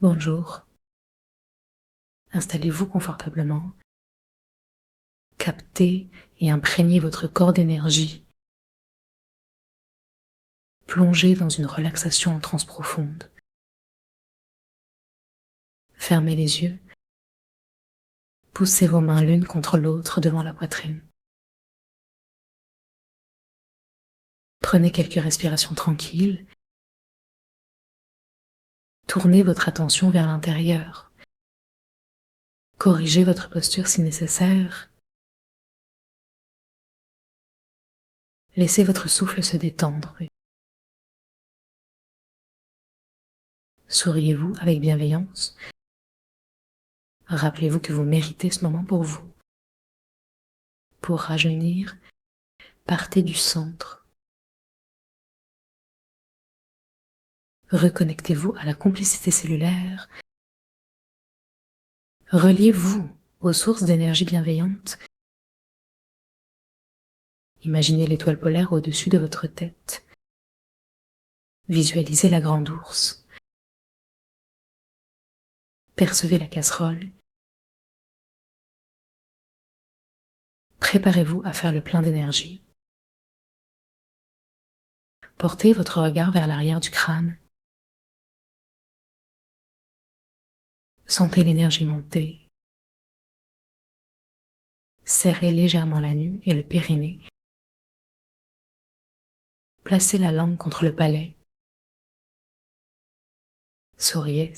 Bonjour, installez-vous confortablement, captez et imprégnez votre corps d'énergie, plongez dans une relaxation en transe profonde. Fermez les yeux, poussez vos mains l'une contre l'autre devant la poitrine. Prenez quelques respirations tranquilles, tournez votre attention vers l'intérieur, corrigez votre posture si nécessaire, laissez votre souffle se détendre. Souriez-vous avec bienveillance. Rappelez-vous que vous méritez ce moment pour vous. Pour rajeunir, partez du centre. Reconnectez-vous à la complicité cellulaire. Reliez-vous aux sources d'énergie bienveillante. Imaginez l'étoile polaire au-dessus de votre tête. Visualisez la grande ours. Percevez la casserole. Préparez-vous à faire le plein d'énergie. Portez votre regard vers l'arrière du crâne. Sentez l'énergie monter. Serrez légèrement la nuque et le périnée. Placez la langue contre le palais. Souriez.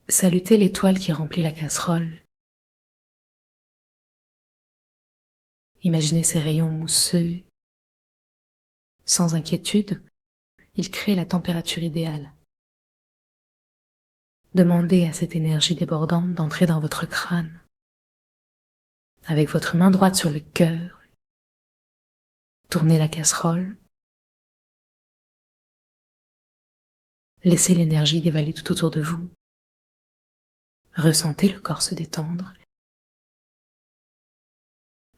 Salutez l'étoile qui remplit la casserole. Imaginez ces rayons mousseux. Sans inquiétude, ils créent la température idéale. Demandez à cette énergie débordante d'entrer dans votre crâne. Avec votre main droite sur le cœur, tournez la casserole. Laissez l'énergie dévaler tout autour de vous. Ressentez le corps se détendre.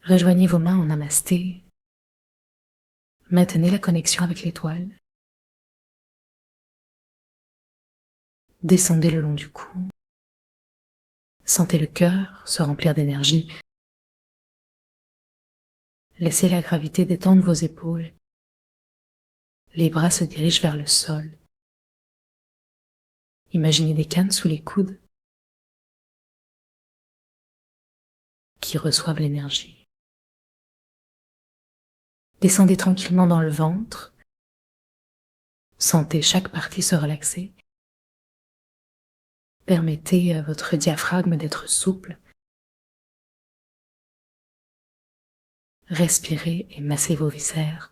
Rejoignez vos mains en namasté. Maintenez la connexion avec l'étoile. Descendez le long du cou. Sentez le cœur se remplir d'énergie. Laissez la gravité détendre vos épaules. Les bras se dirigent vers le sol. Imaginez des cannes sous les coudes qui reçoivent l'énergie. Descendez tranquillement dans le ventre. Sentez chaque partie se relaxer. Permettez à votre diaphragme d'être souple. Respirez et massez vos viscères.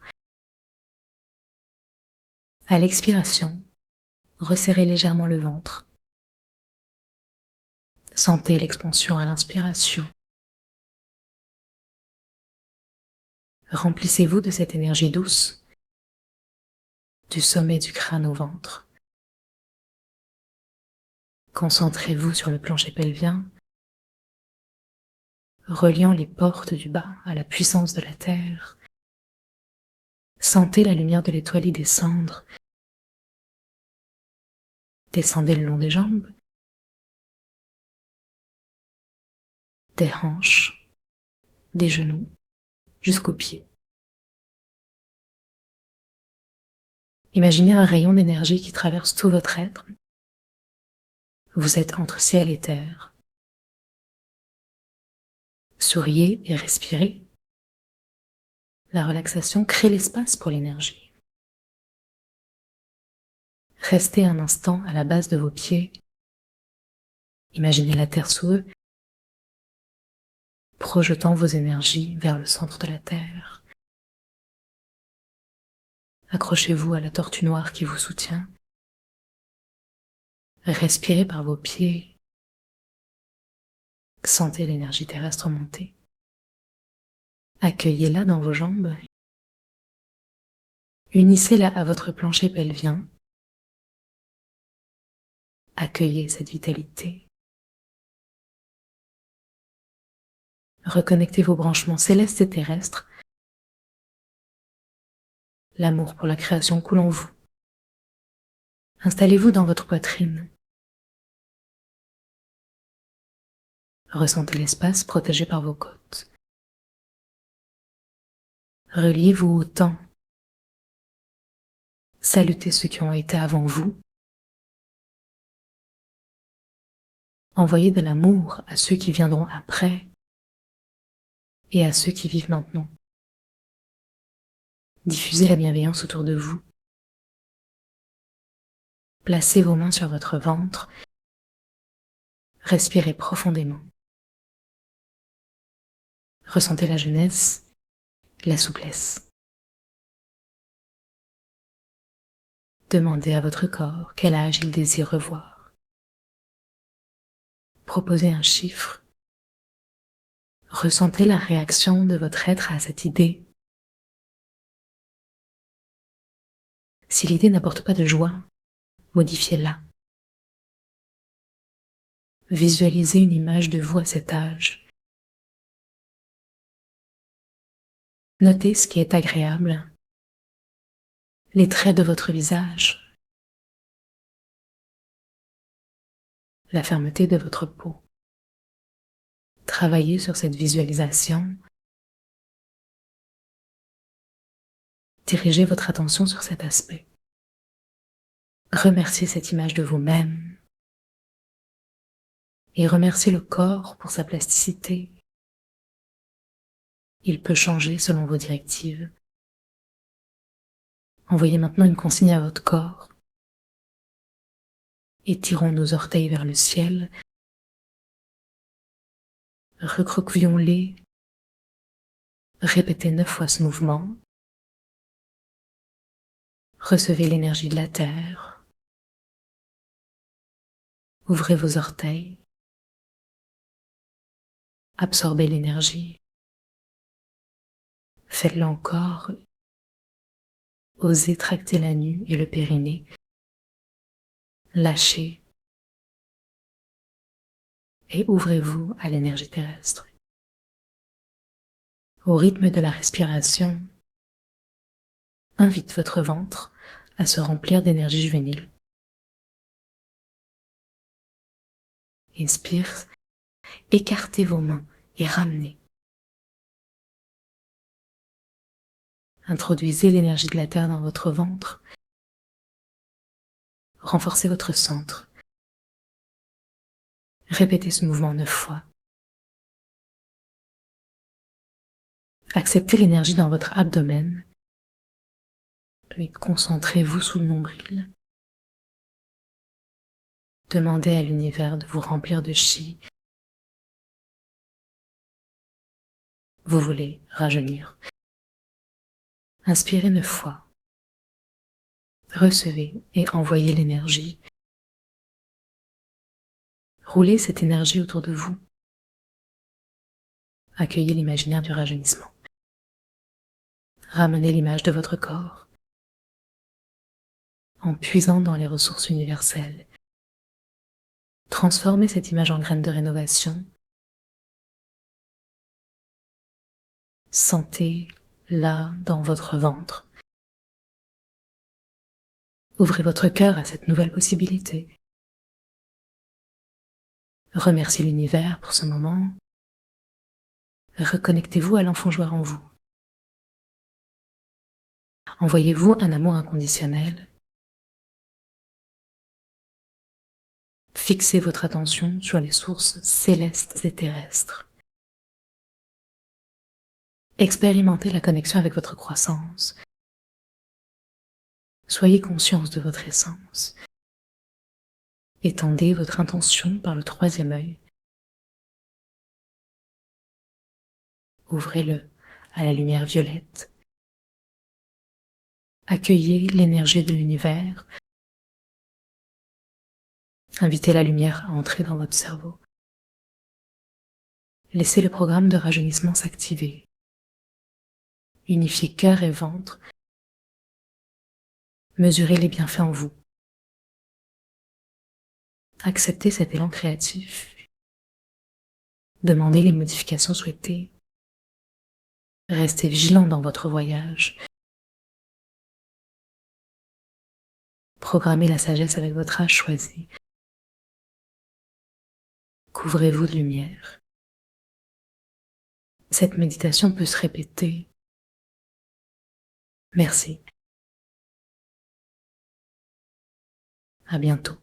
À l'expiration, resserrez légèrement le ventre. Sentez l'expansion à l'inspiration. Remplissez-vous de cette énergie douce, du sommet du crâne au ventre. Concentrez-vous sur le plancher pelvien, reliant les portes du bas à la puissance de la terre. Sentez la lumière de l'étoile y descendre. Descendez le long des jambes, des hanches, des genoux, jusqu'aux pieds. Imaginez un rayon d'énergie qui traverse tout votre être. Vous êtes entre ciel et terre. Souriez et respirez. La relaxation crée l'espace pour l'énergie. Restez un instant à la base de vos pieds. Imaginez la terre sous eux, projetant vos énergies vers le centre de la terre. Accrochez-vous à la tortue noire qui vous soutient. Respirez par vos pieds. Sentez l'énergie terrestre monter. Accueillez-la dans vos jambes. Unissez-la à votre plancher pelvien. Accueillez cette vitalité. Reconnectez vos branchements célestes et terrestres. L'amour pour la création coule en vous. Installez-vous dans votre poitrine. Ressentez l'espace protégé par vos côtes. Reliez-vous au temps. Salutez ceux qui ont été avant vous. Envoyez de l'amour à ceux qui viendront après et à ceux qui vivent maintenant. Diffusez la bienveillance autour de vous. Placez vos mains sur votre ventre. Respirez profondément. Ressentez la jeunesse, la souplesse. Demandez à votre corps quel âge il désire revoir. Proposez un chiffre. Ressentez la réaction de votre être à cette idée. Si l'idée n'apporte pas de joie, modifiez-la. Visualisez une image de vous à cet âge. Notez ce qui est agréable, les traits de votre visage, la fermeté de votre peau. Travaillez sur cette visualisation. Dirigez votre attention sur cet aspect. Remerciez cette image de vous-même et remerciez le corps pour sa plasticité. Il peut changer selon vos directives. Envoyez maintenant une consigne à votre corps. Étirons nos orteils vers le ciel. Recroquevillons-les. Répétez 9 fois ce mouvement. Recevez l'énergie de la terre. Ouvrez vos orteils. Absorbez l'énergie. Faites-le encore. Osez tracter la nuque et le périnée. Lâchez. Et ouvrez-vous à l'énergie terrestre. Au rythme de la respiration, invite votre ventre à se remplir d'énergie juvénile. Inspire, écartez vos mains et ramenez. Introduisez l'énergie de la terre dans votre ventre. Renforcez votre centre. Répétez ce mouvement 9 fois. Acceptez l'énergie dans votre abdomen. Puis concentrez-vous sous le nombril. Demandez à l'univers de vous remplir de chi. Vous voulez rajeunir. Inspirez 9 fois. Recevez et envoyez l'énergie. Roulez cette énergie autour de vous. Accueillez l'imaginaire du rajeunissement. Ramenez l'image de votre corps en puisant dans les ressources universelles. Transformez cette image en graine de rénovation. Sentez-la dans votre ventre. Ouvrez votre cœur à cette nouvelle possibilité. Remerciez l'univers pour ce moment. Reconnectez-vous à l'enfant joueur en vous. Envoyez-vous un amour inconditionnel. Fixez votre attention sur les sources célestes et terrestres. Expérimentez la connexion avec votre croissance. Soyez conscience de votre essence. Étendez votre intention par le 3e œil. Ouvrez-le à la lumière violette. Accueillez l'énergie de l'univers. Invitez la lumière à entrer dans votre cerveau. Laissez le programme de rajeunissement s'activer. Unifiez cœur et ventre. Mesurez les bienfaits en vous. Acceptez cet élan créatif. Demandez les modifications souhaitées. Restez vigilant dans votre voyage. Programmez la sagesse avec votre âge choisi. Couvrez-vous de lumière. Cette méditation peut se répéter. Merci. À bientôt.